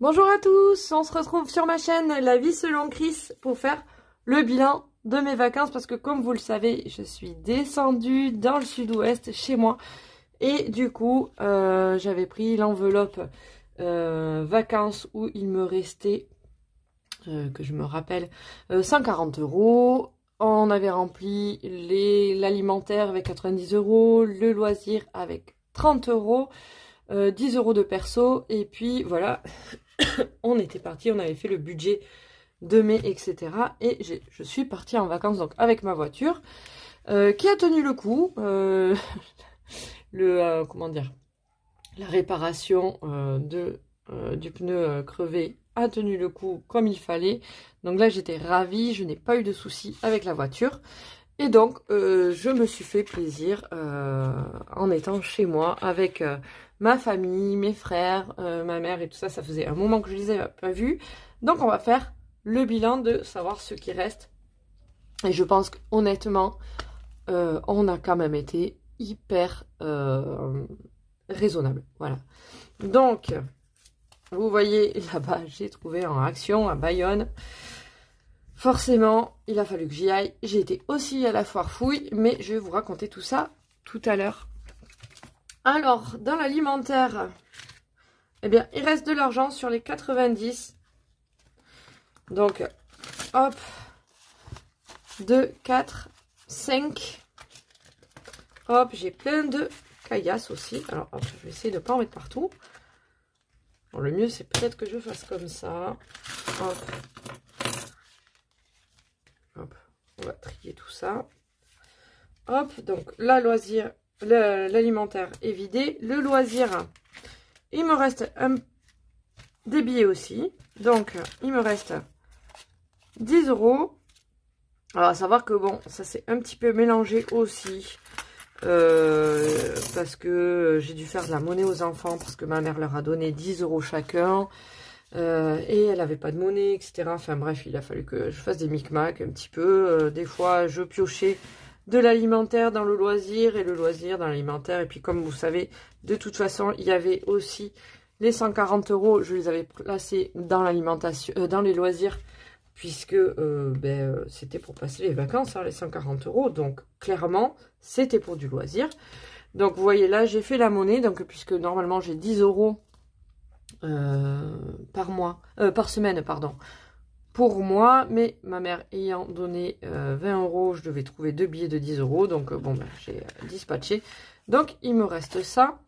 Bonjour à tous, on se retrouve sur ma chaîne La Vie selon Chris pour faire le bilan de mes vacances parce que comme vous le savez, je suis descendue dans le sud-ouest chez moi et du coup j'avais pris l'enveloppe vacances où il me restait, que je me rappelle, 140 €. On avait rempli l'alimentaire avec 90 €, le loisir avec 30 €, 10 € de perso et puis voilà. On était parti, on avait fait le budget de mai, etc. Et je suis partie en vacances donc avec ma voiture qui a tenu le coup. Comment dire, la réparation du pneu crevé a tenu le coup comme il fallait. Donc là, j'étais ravie, je n'ai pas eu de soucis avec la voiture. Et donc, je me suis fait plaisir en étant chez moi avec ma famille, mes frères, ma mère et tout ça. Ça faisait un moment que je les avais pas vus. Donc, on va faire le bilan de savoir ce qui reste. Et je pense qu'honnêtement, on a quand même été hyper raisonnable. Voilà. Donc, vous voyez là-bas, j'ai trouvé en action à Bayonne. Forcément, il a fallu que j'y aille. J'ai été aussi à la foire fouille, mais je vais vous raconter tout ça tout à l'heure. Alors, dans l'alimentaire, eh bien, il reste de l'argent sur les 90. Donc, hop, 2, 4, 5. Hop, j'ai plein de caillasses aussi. Alors, hop, je vais essayer de ne pas en mettre partout. Bon, le mieux, c'est peut-être que je fasse comme ça. Hop. Hop, on va trier tout ça. Hop, donc la loisir, l'alimentaire est vidé. Le loisir, il me reste des billets aussi. Donc, il me reste 10 €. Alors, à savoir que bon, ça s'est un petit peu mélangé aussi. Parce que j'ai dû faire de la monnaie aux enfants parce que ma mère leur a donné 10 € chacun. Et elle n'avait pas de monnaie, etc. Enfin bref, il a fallu que je fasse des micmacs un petit peu. Des fois, je piochais de l'alimentaire dans le loisir et le loisir dans l'alimentaire. Et puis comme vous savez, de toute façon, il y avait aussi les 140 €. Je les avais placés dans l'alimentation, dans les loisirs, puisque c'était pour passer les vacances, hein, les 140 €. Donc clairement, c'était pour du loisir. Donc vous voyez là, j'ai fait la monnaie. Donc puisque normalement j'ai 10 € par mois, par semaine, pardon, pour moi, mais ma mère ayant donné 20 €, je devais trouver 2 billets de 10 €, donc bon, ben, j'ai dispatché. Donc, il me reste ça,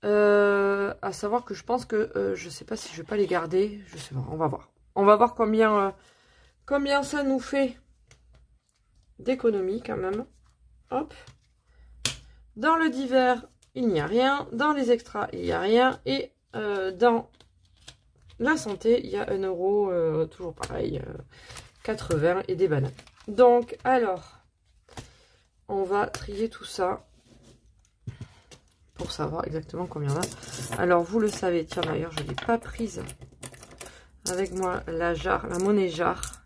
à savoir que je pense que, je sais pas si je vais pas les garder, je sais pas, on va voir. On va voir combien ça nous fait d'économie quand même. Hop. Dans le divers, il n'y a rien. Dans les extras, il n'y a rien. Et dans la santé, il y a 1 €, toujours pareil, 80 et des bananes. Donc, alors, on va trier tout ça pour savoir exactement combien on a. Alors, vous le savez, tiens, d'ailleurs, je ne l'ai pas prise avec moi, la monnaie jarre.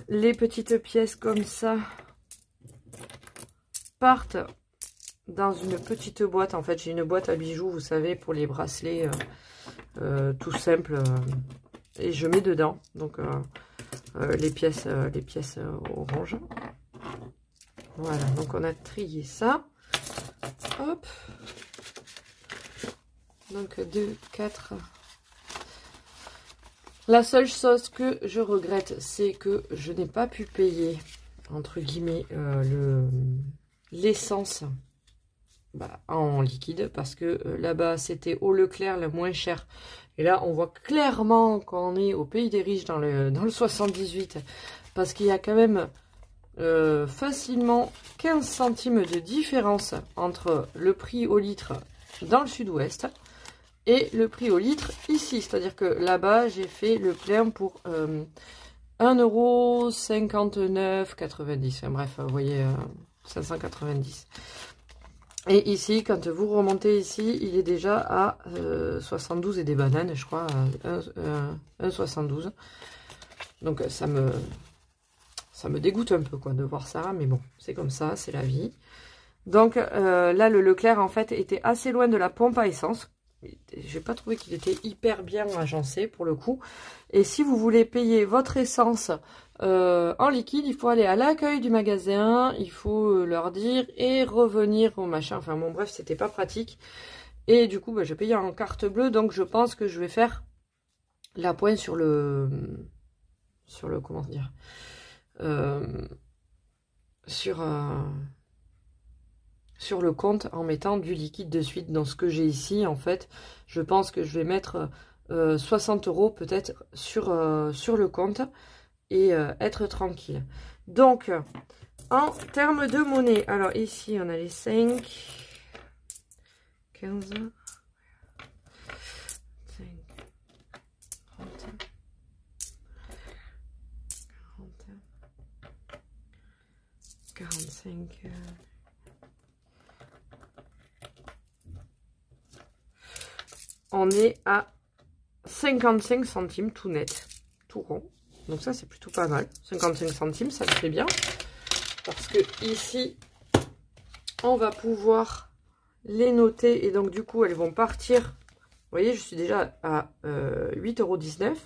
Les petites pièces comme ça partent dans une petite boîte. En fait, j'ai une boîte à bijoux, vous savez, pour les bracelets tout simple, et je mets dedans donc les pièces orange. Voilà, donc on a trié ça. Hop, donc 2, 4. La seule chose que je regrette, c'est que je n'ai pas pu payer entre guillemets l'essence en liquide, parce que là-bas c'était au Leclerc le moins cher, et là on voit clairement qu'on est au pays des riches dans le 78, parce qu'il y a quand même facilement 15 centimes de différence entre le prix au litre dans le sud-ouest et le prix au litre ici, c'est-à-dire que là-bas j'ai fait le plein pour 1,59,90 €, enfin, bref, vous voyez, 590. Et ici, quand vous remontez ici, il est déjà à 72 et des bananes, je crois, 1,72. Donc ça me dégoûte un peu, quoi, de voir ça, mais bon, c'est comme ça, c'est la vie. Donc là, le Leclerc, en fait, était assez loin de la pompe à essence. j'ai pas trouvé qu'il était hyper bien agencé pour le coup. Et si vous voulez payer votre essence en liquide, il faut aller à l'accueil du magasin, il faut leur dire et revenir au machin. Enfin bon bref, c'était pas pratique. Et du coup, bah, j'ai payé en carte bleue, donc je pense que je vais faire la pointe sur le comment dire, sur le compte en mettant du liquide de suite. Dans ce que j'ai ici, en fait, je pense que je vais mettre 60 € peut-être sur le compte et être tranquille. Donc, en termes de monnaie, alors ici, on a les 5, 15, 5, 30, 40, 45... On est à 55 centimes tout net, tout rond. Donc ça, c'est plutôt pas mal. 55 centimes, ça me fait bien. Parce que ici, on va pouvoir les noter. Et donc, du coup, elles vont partir. Vous voyez, je suis déjà à 8,19 €.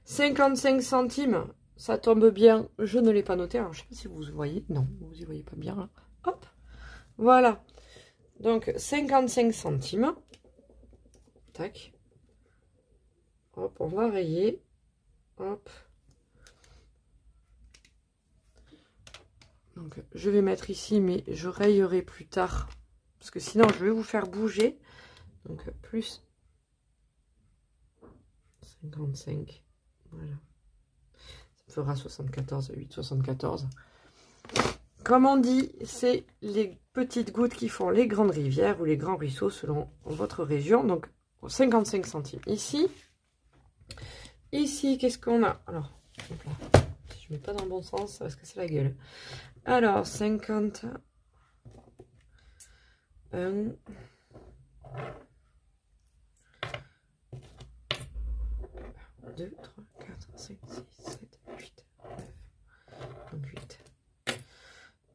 55 centimes, ça tombe bien. Je ne l'ai pas noté. Alors, je ne sais pas si vous voyez. Non, vous y voyez pas bien. Là. Hop. Voilà. Donc, 55 centimes. Tac. Hop, on va rayer. Hop. Donc, je vais mettre ici, mais je rayerai plus tard. Parce que sinon, je vais vous faire bouger. Donc, plus 55. Voilà. Ça me fera 74, 8,74. Comme on dit, c'est les petites gouttes qui font les grandes rivières ou les grands ruisseaux selon votre région. Donc, 55 centimes. Ici, qu'est-ce qu'on a? Alors, hop là. Si je mets pas dans le bon sens, ça va se casser la gueule. Alors, 50. 1. 2, 3, 4, 5, 6, 7, 8, 9. Donc 8.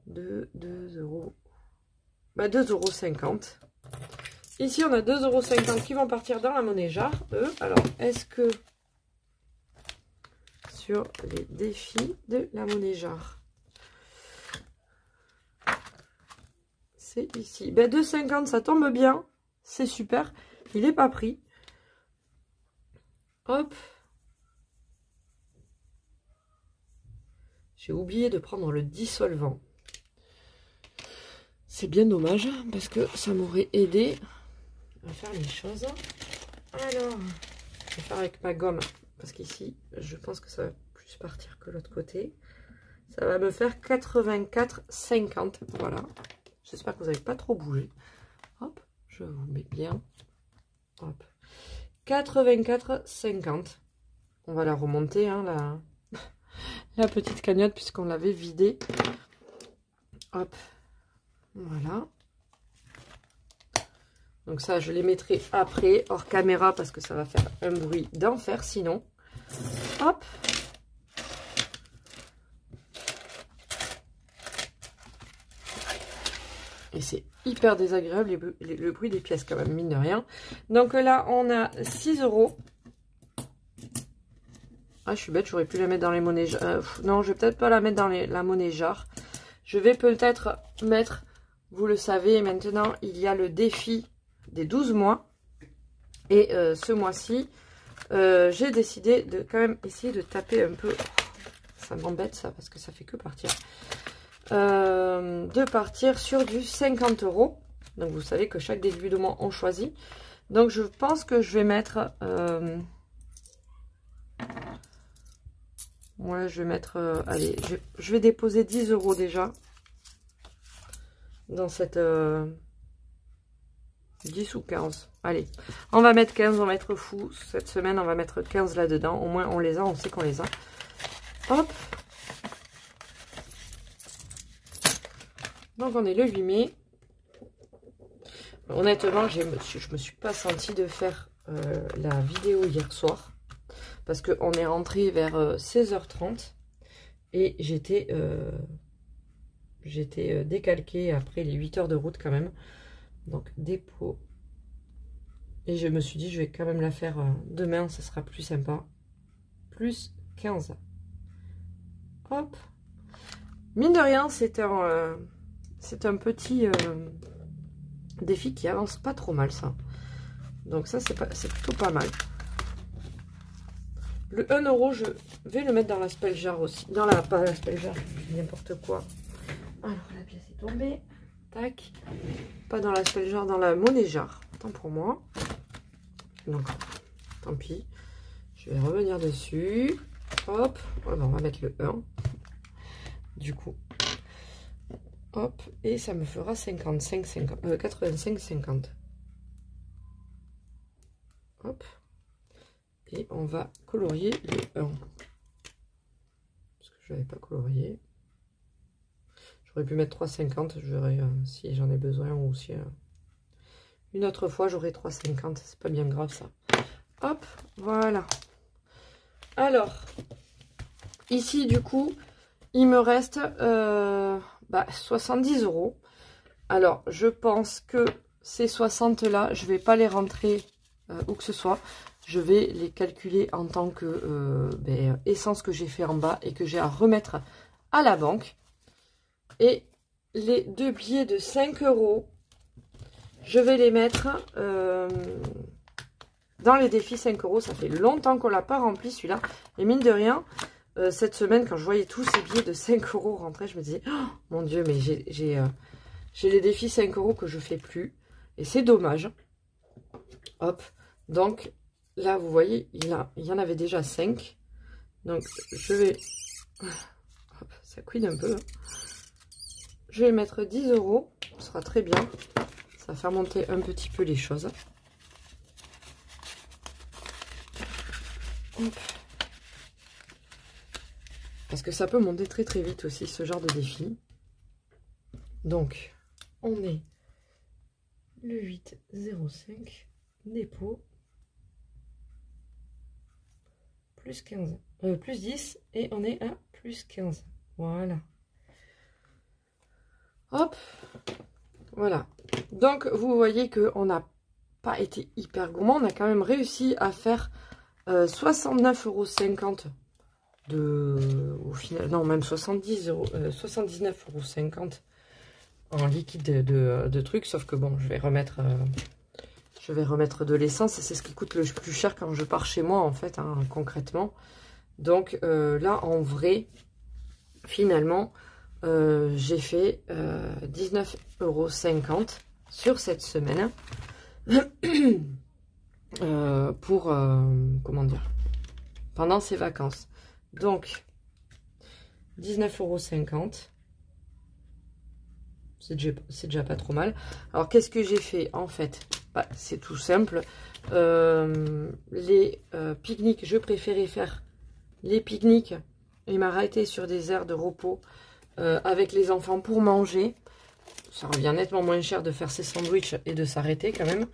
2 €. Bah, 2,50 €. Ici, on a 2,50 € qui vont partir dans la monnaie jarre, eux. Alors, est-ce que sur les défis de la monnaie jarre, c'est ici. Ben, 2,50 €, ça tombe bien. C'est super. Il n'est pas pris. Hop. J'ai oublié de prendre le dissolvant. C'est bien dommage parce que ça m'aurait aidé à faire les choses. Alors, je vais faire avec ma gomme parce qu'ici, je pense que ça va plus partir que l'autre côté. Ça va me faire 84,50. Voilà. J'espère que vous n'avez pas trop bougé. Hop, je vous mets bien. Hop. 84,50. On va la remonter, hein, la petite cagnotte, puisqu'on l'avait vidée. Hop. Voilà. Donc ça, je les mettrai après, hors caméra, parce que ça va faire un bruit d'enfer sinon. Hop. Et c'est hyper désagréable, le bruit des pièces quand même, mine de rien. Donc là, on a 6 €. Ah, je suis bête, j'aurais pu la mettre dans les monnaies jarres. Non, je vais peut-être pas la mettre dans la monnaie jarre. Je vais peut-être mettre, vous le savez, maintenant, il y a le défi des 12 mois. Et ce mois-ci, j'ai décidé de quand même essayer de taper un peu. Ça m'embête ça, parce que ça fait que partir. De partir sur du 50 €. Donc vous savez que chaque début de mois on choisit. Donc je pense que je vais mettre ouais, je vais mettre allez, je vais déposer 10 € déjà dans cette 10 ou 15. Allez, on va mettre 15, on va être fou cette semaine, on va mettre 15 là dedans, au moins on les a, on sait qu'on les a. Hop. Donc on est le 8 mai. Honnêtement, je me suis pas sentie de faire la vidéo hier soir. Parce qu'on est rentré vers 16h30. Et j'étais décalquée après les 8 heures de route quand même. Donc dépôt. Et je me suis dit, je vais quand même la faire demain, ça sera plus sympa. Plus 15. Hop. Mine de rien, c'est un petit défi qui avance pas trop mal, ça. Donc ça, c'est plutôt pas mal. Le 1 €, je vais le mettre dans la spell jar aussi. Pas la spell jar, n'importe quoi. Alors, la pièce est tombée. Tac. Pas dans la spell jar, dans la monnaie jar. Tant pour moi. Donc, tant pis. Je vais revenir dessus. Hop. Ouais, ben, on va mettre le 1. Du coup. Hop. Et ça me fera 85-50. Hop. Et on va colorier le 1. Parce que je n'avais pas colorié. J'aurais pu mettre 3,50. Si j'en ai besoin. Ou si une autre fois j'aurai 3,50. C'est pas bien grave ça. Hop. Voilà. Alors. Ici du coup. Il me reste 70 €. Alors je pense que ces 60 là. Je vais pas les rentrer où que ce soit. Je vais les calculer en tant que essence que j'ai fait en bas et que j'ai à remettre à la banque. Et les 2 billets de 5 €, je vais les mettre dans les défis 5 €. Ça fait longtemps qu'on l'a pas rempli celui-là. Et mine de rien, cette semaine, quand je voyais tous ces billets de 5 € rentrer, je me disais, oh, mon Dieu, mais j'ai les défis 5 € que je fais plus. Et c'est dommage. Hop. Donc, là, vous voyez, il y en avait déjà 5. Donc, je vais... Hop, ça couine un peu. Hein. Je vais mettre 10 €. Ce sera très bien. Ça va faire monter un petit peu les choses. Hop. Parce que ça peut monter très très vite aussi, ce genre de défi. Donc, on est le 8,05. Dépôt. Plus 15, plus 10 et on est à plus 15. Voilà. Hop. Voilà. Donc, vous voyez qu'on n'a pas été hyper gourmand. On a quand même réussi à faire 69,50 € au final. Non, même 79,50 € en liquide de trucs. Sauf que bon, je vais remettre de l'essence. C'est ce qui coûte le plus cher quand je pars chez moi, en fait, hein, concrètement. Donc, là, en vrai, finalement, j'ai fait 19,50 € sur cette semaine. Comment dire, pendant ces vacances. Donc, 19,50 €. C'est déjà pas trop mal. Alors, qu'est-ce que j'ai fait, en fait? C'est tout simple. Les pique-niques, je préférais faire les pique-niques et m'arrêter sur des aires de repos avec les enfants pour manger. Ça revient nettement moins cher de faire ses sandwichs et de s'arrêter quand même.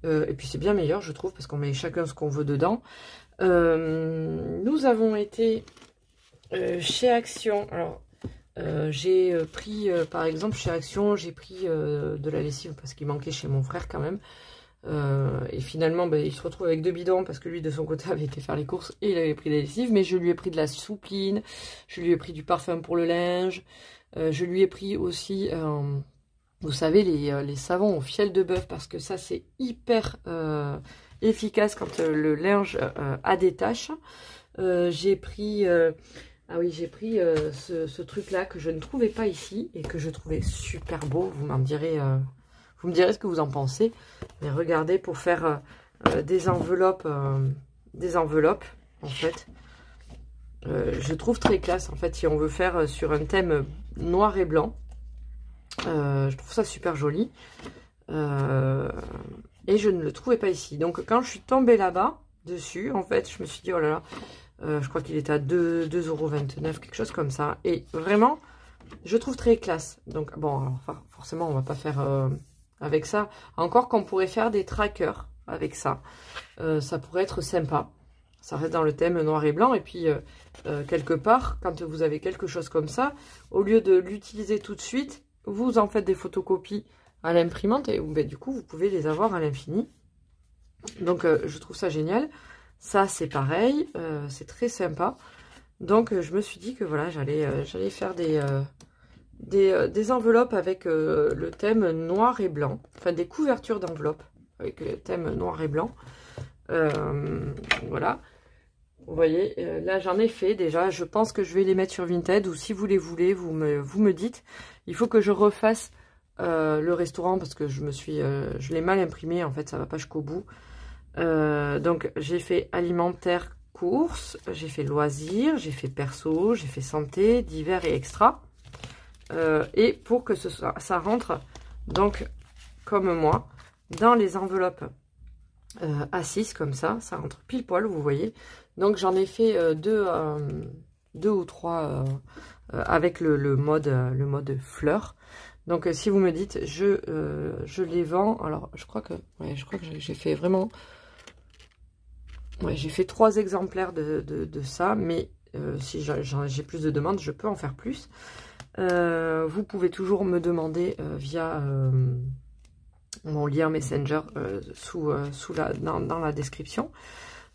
Et puis c'est bien meilleur, je trouve, parce qu'on met chacun ce qu'on veut dedans. Nous avons été chez Action. Alors, j'ai pris, par exemple, chez Action, j'ai pris de la lessive parce qu'il manquait chez mon frère quand même. Et finalement, il se retrouve avec 2 bidons parce que lui, de son côté, avait été faire les courses et il avait pris de la lessive. Mais je lui ai pris de la soupline, je lui ai pris du parfum pour le linge. Je lui ai pris aussi, vous savez, les savons au fiel de bœuf parce que ça, c'est hyper efficace quand le linge a des taches. J'ai pris... ah oui, j'ai pris ce truc-là que je ne trouvais pas ici et que je trouvais super beau. Vous me direz ce que vous en pensez. Mais regardez, pour faire des enveloppes, en fait, je trouve très classe. En fait, si on veut faire sur un thème noir et blanc, je trouve ça super joli. Et je ne le trouvais pas ici. Donc, quand je suis tombée là-bas, dessus, en fait, je me suis dit, oh là là, je crois qu'il était à 2,29 €, quelque chose comme ça. Et vraiment, je trouve très classe. Donc, bon, alors, forcément, on va pas faire avec ça. Encore qu'on pourrait faire des trackers avec ça. Ça pourrait être sympa. Ça reste dans le thème noir et blanc. Et puis, quelque part, quand vous avez quelque chose comme ça, au lieu de l'utiliser tout de suite, vous en faites des photocopies à l'imprimante. Et du coup, vous pouvez les avoir à l'infini. Donc je trouve ça génial. Ça c'est pareil, c'est très sympa. Donc je me suis dit que voilà, j'allais faire des enveloppes avec le thème noir et blanc. Enfin des couvertures d'enveloppes avec le thème noir et blanc. Voilà. Vous voyez, là j'en ai fait déjà. Je pense que je vais les mettre sur Vinted, ou si vous les voulez, vous me dites. Il faut que je refasse le restaurant parce que je l'ai mal imprimé, en fait ça va pas jusqu'au bout. Donc j'ai fait alimentaire, courses, j'ai fait loisirs, j'ai fait perso, j'ai fait santé, divers et extra. Et pour que ça rentre donc comme moi dans les enveloppes A6 comme ça rentre pile poil, vous voyez. Donc j'en ai fait deux ou trois avec le mode fleur. Donc si vous me dites, je les vends. Alors je crois que j'ai fait vraiment. Ouais, j'ai fait 3 exemplaires de ça, mais si j'ai plus de demandes, je peux en faire plus. Vous pouvez toujours me demander via mon lien Messenger dans la description.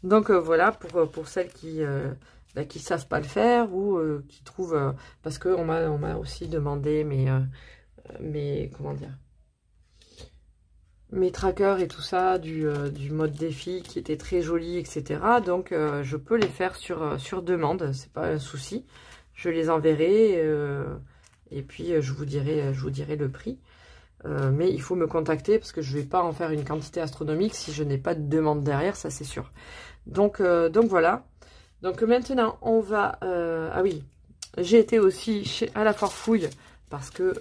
Donc voilà, pour celles qui savent pas le faire ou qui trouvent... parce qu'on m'a aussi demandé comment dire, mes trackers et tout ça, du mode défi qui était très joli, etc. Donc je peux les faire sur demande, c'est pas un souci. Je les enverrai et puis je vous dirai le prix. Mais il faut me contacter parce que je vais pas en faire une quantité astronomique si je n'ai pas de demande derrière, ça c'est sûr. Donc voilà. Donc maintenant on va... ah oui, j'ai été aussi à la Foire Fouille parce que...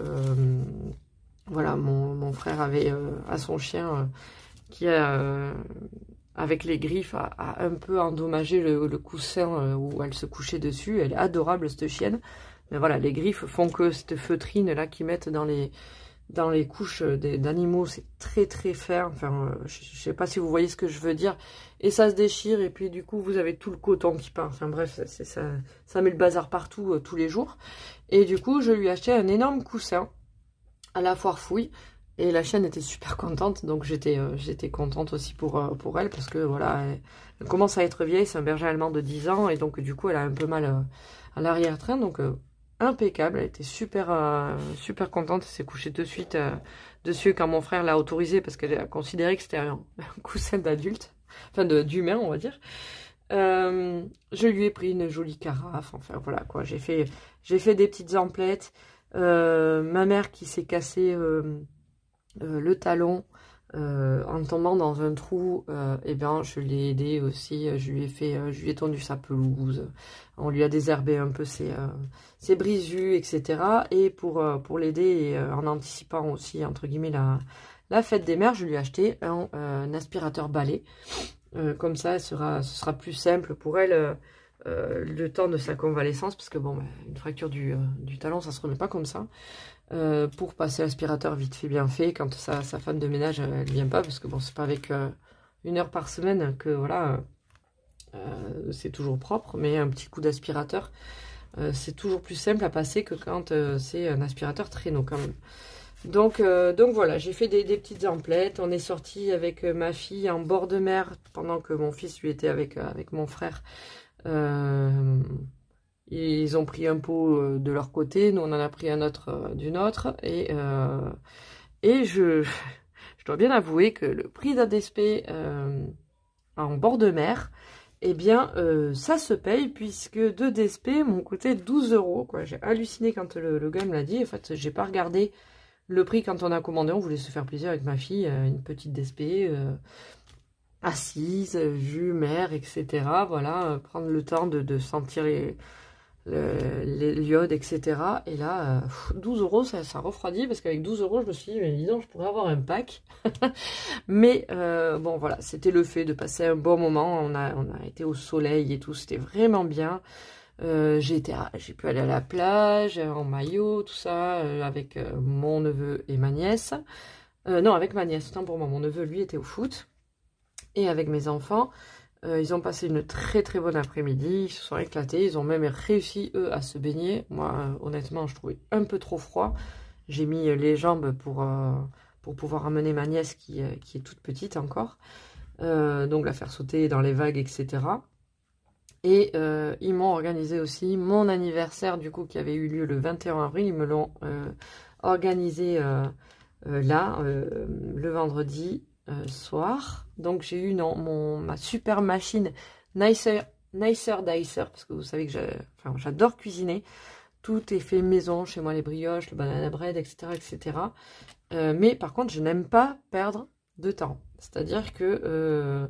voilà, mon frère avait à son chien qui a, avec les griffes, a un peu endommagé le coussin où elle se couchait dessus. Elle est adorable, cette chienne. Mais voilà, les griffes font que cette feutrine là qu'ils mettent dans les couches d'animaux, c'est très très ferme. Enfin, je sais pas si vous voyez ce que je veux dire. Et ça se déchire et puis du coup, vous avez tout le coton qui part. Enfin bref, ça met le bazar partout tous les jours. Et du coup, je lui ai acheté un énorme coussin à la Foire Fouille et la chienne était super contente, donc j'étais contente aussi pour elle parce que voilà, elle commence à être vieille, c'est un berger allemand de 10 ans et donc du coup elle a un peu mal à l'arrière-train, donc impeccable, elle était super contente, elle s'est couchée de suite dessus quand mon frère l'a autorisé parce qu'elle a considéré que c'était un coussin d'adulte, enfin d'humain on va dire. Je lui ai pris une jolie carafe, enfin voilà quoi, j'ai fait des petites emplettes. Ma mère qui s'est cassé le talon en tombant dans un trou, et bien je l'ai aidé aussi, je lui ai tondu sa pelouse, on lui a désherbé un peu ses brisus, etc. Et pour l'aider en anticipant aussi entre guillemets la fête des mères, je lui ai acheté un aspirateur balai. Comme ça, ce sera plus simple pour elle le temps de sa convalescence, parce que bon, une fracture du talon, ça se remet pas comme ça. Pour passer l'aspirateur vite fait, bien fait, quand sa femme de ménage, elle vient pas, parce que bon, c'est pas avec 1 heure par semaine que voilà, c'est toujours propre, mais un petit coup d'aspirateur, c'est toujours plus simple à passer que quand c'est un aspirateur traîneau quand même. Donc voilà, j'ai fait des petites emplettes. On est sorti avec ma fille en bord de mer pendant que mon fils lui était avec mon frère. Ils ont pris un pot de leur côté, nous on en a pris un autre du nôtre. Et je dois bien avouer que le prix d'un DSP en bord de mer, eh bien ça se paye, puisque 2 DSP m'ont coûté 12 €, quoi. J'ai halluciné quand le gars me l'a dit. En fait, j'ai pas regardé le prix quand on a commandé, on voulait se faire plaisir avec ma fille, une petite DSP, assise, vue, mer, etc. Voilà, prendre le temps de sentir les l'iode, etc. Et là, 12 €, ça refroidit, parce qu'avec 12 €, je me suis dit, mais dis donc, je pourrais avoir un pack. Mais bon, voilà, c'était le fait de passer un bon moment. On a été au soleil et tout, c'était vraiment bien. J'ai pu aller à la plage en maillot, tout ça, avec mon neveu et ma nièce. Non, avec ma nièce, autant pour moi. Mon neveu, lui, était au foot. Et avec mes enfants, ils ont passé une très très bonne après-midi. Ils se sont éclatés. Ils ont même réussi, eux, à se baigner. Moi, honnêtement, je trouvais un peu trop froid. J'ai mis les jambes pour pouvoir amener ma nièce qui est toute petite encore. donc la faire sauter dans les vagues, etc. Et ils m'ont organisé aussi mon anniversaire, du coup, qui avait eu lieu le 21 avril. Ils me l'ont organisé là, le vendredi soir. Donc j'ai eu ma super machine Nicer Dicer, parce que vous savez que j'adore cuisiner. Tout est fait maison, chez moi les brioches, le banana bread, etc. etc. Mais par contre, je n'aime pas perdre de temps. C'est-à-dire que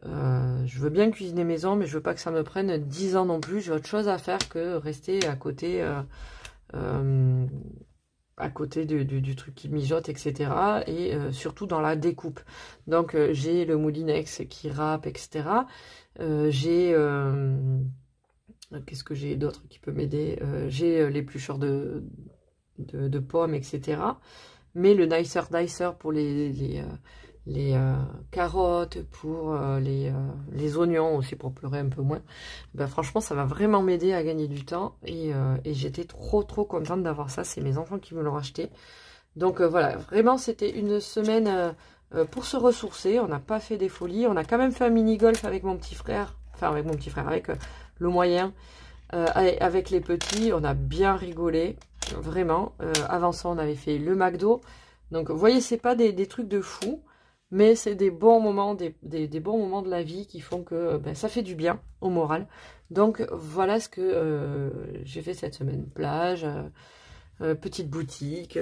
je veux bien cuisiner maison, mais je veux pas que ça me prenne 10 ans non plus. J'ai autre chose à faire que rester à côté du truc qui mijote, etc. Et surtout dans la découpe. Donc j'ai le Moulinex qui râpe, etc. J'ai... qu'est-ce que j'ai d'autre qui peut m'aider? J'ai l'éplucheur de pommes, etc. Mais le Nicer Dicer pour les carottes, pour les oignons aussi, pour pleurer un peu moins. Ben, franchement, ça va vraiment m'aider à gagner du temps. Et j'étais trop contente d'avoir ça. C'est mes enfants qui me l'ont acheté. Donc voilà, vraiment, c'était une semaine pour se ressourcer. On n'a pas fait des folies. On a quand même fait un mini-golf avec mon petit frère. Enfin, avec mon petit frère, avec le moyen. Avec les petits, on a bien rigolé. Vraiment. Avant ça, on avait fait le McDo. Donc, vous voyez, c'est pas des trucs de fou. Mais c'est des bons moments, des bons moments de la vie qui font que ça fait du bien au moral. Donc voilà ce que j'ai fait cette semaine. Plage, petite boutique,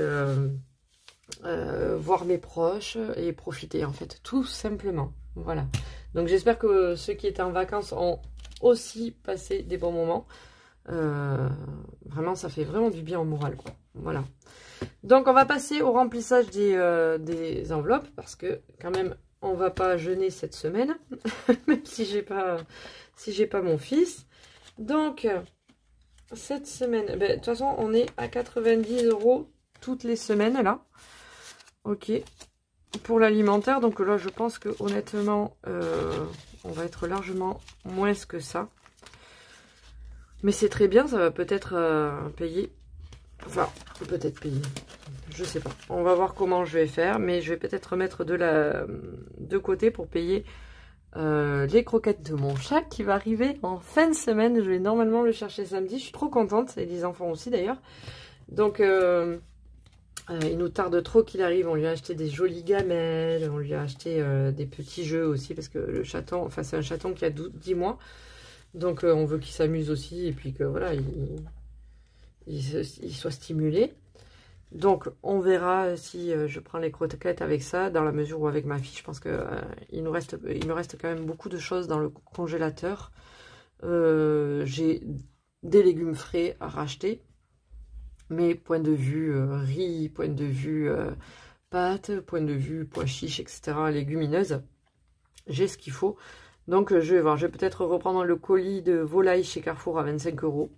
voir mes proches et profiter en fait, tout simplement. Voilà. Donc j'espère que ceux qui étaient en vacances ont aussi passé des bons moments. Vraiment, ça fait vraiment du bien au moral, quoi. Voilà. Donc on va passer au remplissage des enveloppes, parce que quand même on va pas jeûner cette semaine, même si j'ai pas mon fils. Donc cette semaine, de toute façon on est à 90 € toutes les semaines là. Ok, pour l'alimentaire. Donc là je pense que honnêtement on va être largement moins que ça. Mais c'est très bien, ça va peut-être payer. Enfin, peut-être payer. Je sais pas. On va voir comment je vais faire. Mais je vais peut-être mettre de côté pour payer les croquettes de mon chat qui va arriver en fin de semaine. Je vais normalement le chercher samedi. Je suis trop contente. Et les enfants aussi d'ailleurs. Donc, il nous tarde trop qu'il arrive. On lui a acheté des jolies gamelles. On lui a acheté des petits jeux aussi. Parce que le chaton, enfin c'est un chaton qui a 10 mois. Donc on veut qu'il s'amuse aussi. Et puis que voilà, il soit stimulé. Donc on verra si je prends les croquettes avec ça, dans la mesure où avec ma fille, je pense que il nous reste quand même beaucoup de choses dans le congélateur. J'ai des légumes frais à racheter, mais point de vue riz, point de vue pâtes, point de vue pois chiches, etc., légumineuses, j'ai ce qu'il faut. Donc je vais voir, je vais peut-être reprendre le colis de volaille chez Carrefour à 25 €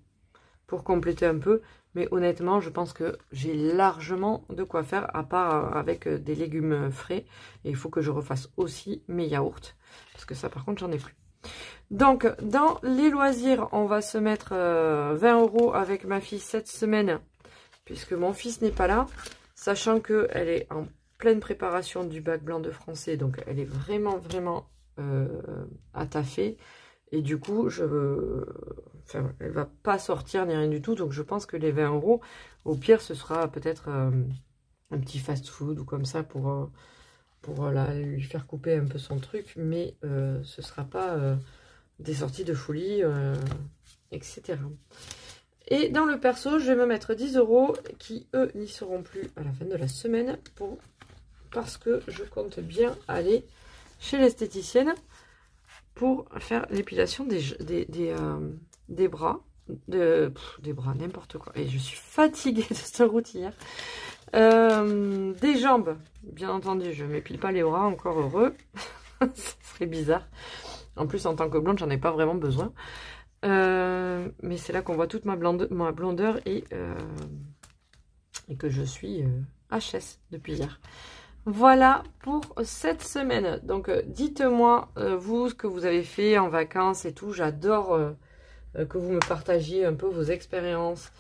pour compléter un peu. Mais honnêtement, je pense que j'ai largement de quoi faire, à part avec des légumes frais. Et il faut que je refasse aussi mes yaourts, parce que ça par contre j'en ai plus. Donc dans les loisirs, on va se mettre 20 € avec ma fille cette semaine, puisque mon fils n'est pas là. Sachant qu'elle est en pleine préparation du bac blanc de français, donc elle est vraiment attafée. Et du coup, elle va pas sortir ni rien du tout. Donc je pense que les 20 €, au pire, ce sera peut-être un petit fast-food ou comme ça pour lui faire couper un peu son truc. Mais ce sera pas des sorties de folie, etc. Et dans le perso, je vais me mettre 10 € qui, eux, n'y seront plus à la fin de la semaine parce que je compte bien aller chez l'esthéticienne pour faire l'épilation des bras, des bras, n'importe quoi. Et je suis fatiguée de cette routine. Des jambes, bien entendu, je ne m'épile pas les bras, encore heureux. Ce serait bizarre. En plus, en tant que blonde, j'en ai pas vraiment besoin. Mais c'est là qu'on voit toute ma blondeur et que je suis HS depuis hier. Voilà pour cette semaine. Donc dites-moi vous ce que vous avez fait en vacances et tout. J'adore que vous me partagiez un peu vos expériences.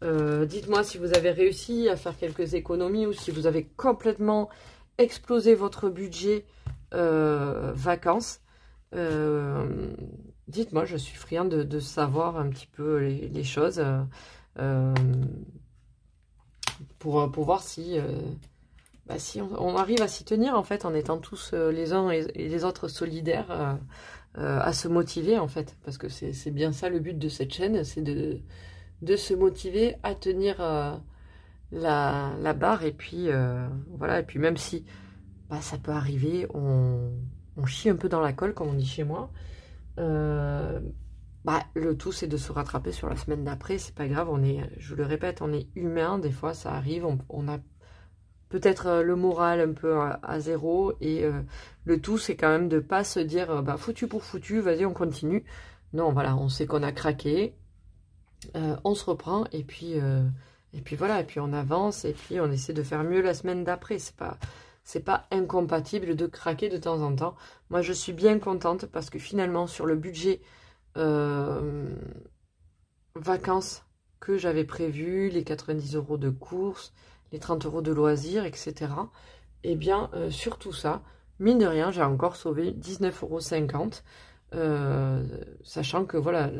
Dites-moi si vous avez réussi à faire quelques économies ou si vous avez complètement explosé votre budget vacances. Dites-moi, je suis friande de savoir un petit peu les choses pour voir si, si on arrive à s'y tenir en fait en étant tous les uns et les autres solidaires à se motiver en fait, parce que c'est bien ça le but de cette chaîne, c'est de se motiver à tenir la barre, et puis voilà, et puis même si ça peut arriver, on chie un peu dans la colle comme on dit chez moi, le tout c'est de se rattraper sur la semaine d'après, c'est pas grave, je le répète, on est humain, des fois ça arrive, on a peut-être le moral un peu à zéro, et le tout c'est quand même de pas se dire foutu pour foutu, vas-y on continue. Non, voilà, on sait qu'on a craqué, on se reprend, et puis voilà, et puis on avance, et puis on essaie de faire mieux la semaine d'après. C'est pas incompatible de craquer de temps en temps. Moi je suis bien contente parce que finalement sur le budget vacances que j'avais prévu, les 90 € de courses, les 30 € de loisirs, etc. Et bien, sur tout ça, mine de rien, j'ai encore sauvé 19,50 €, sachant que voilà,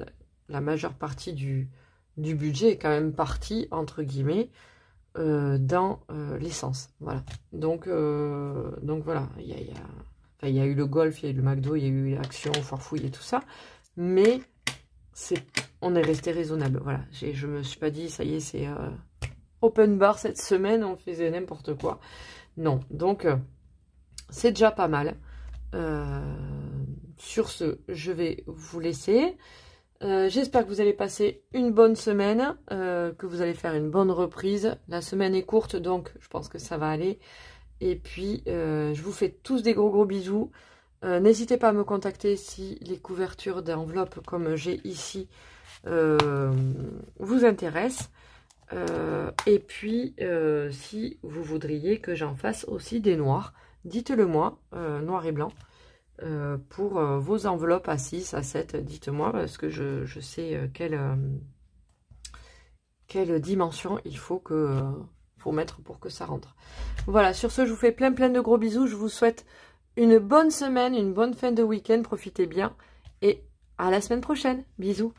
la majeure partie du budget est quand même partie, entre guillemets, dans l'essence. Voilà. Donc voilà, il y a eu le golf, il y a eu le McDo, il y a eu Action, Farfouille et tout ça, mais on est resté raisonnable. Voilà, je me suis pas dit, ça y est, c'est open bar cette semaine, on faisait n'importe quoi. Non, donc c'est déjà pas mal. Sur ce, je vais vous laisser. J'espère que vous allez passer une bonne semaine, que vous allez faire une bonne reprise. La semaine est courte, donc je pense que ça va aller. Et puis, je vous fais tous des gros bisous. N'hésitez pas à me contacter si les couvertures d'enveloppes comme j'ai ici vous intéressent. Et puis, si vous voudriez que j'en fasse aussi des noirs, dites-le moi, noir et blanc. Pour vos enveloppes à 6, à 7, dites-moi, parce que je sais quelle dimension il faut mettre pour que ça rentre. Voilà, sur ce, je vous fais plein de gros bisous. Je vous souhaite une bonne semaine, une bonne fin de week-end. Profitez bien et à la semaine prochaine. Bisous.